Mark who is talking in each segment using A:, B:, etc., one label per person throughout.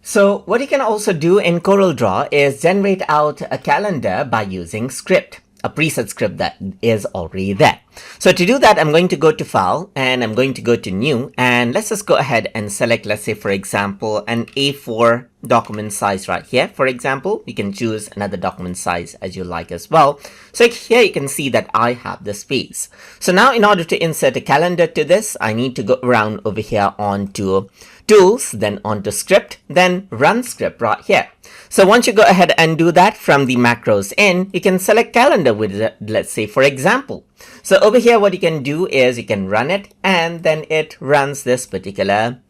A: So what you can also do in Corel Draw is generate out a calendar by using script, a preset script that is already there. So to do that, I'm going to go to File and I'm going to go to New, and let's just go ahead and select, let's say, for example, an A4 document size right here. For example, you can choose another document size as you like as well. So here you can see that I have the space. So now in order to insert a calendar to this, I need to go around over here onto Tools, then onto Script, then Run Script right here. So once you go ahead and do that from the macros in, you can select calendar with, let's say, for example. So over here, what you can do is you can run it, and then it runs this particular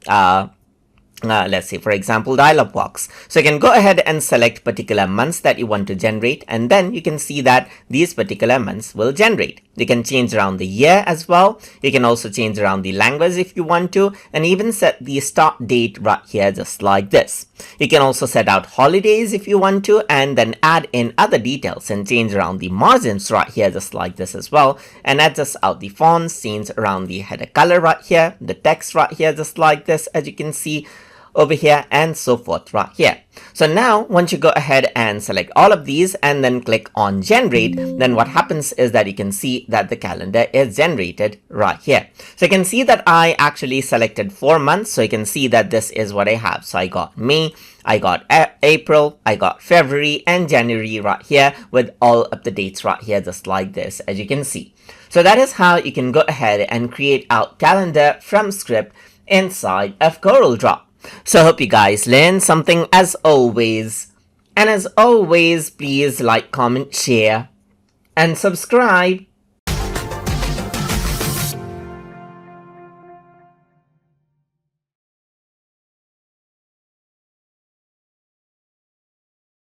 A: let's say, for example, dialog box. So you can go ahead and select particular months that you want to generate, and then you can see that these particular months will generate. You can change around the year as well. You can also change around the language if you want to, and even set the start date right here just like this. You can also set out holidays if you want to, and then add in other details and change around the margins right here just like this as well, and adjust out the fonts, change around the header color right here, the text right here just like this, as you can see over here, and so forth right here. So now once you go ahead and select all of these and then click on generate, then what happens is that you can see that the calendar is generated right here. So you can see that I actually selected 4 months, so you can see that this is what I have. So I got May, I got April, I got February and January right here with all of the dates right here just like this, as you can see. So that is how you can go ahead and create out calendar from script inside of Corel Draw. So I hope you guys learned something as always. And as always, please like, comment, share, and subscribe.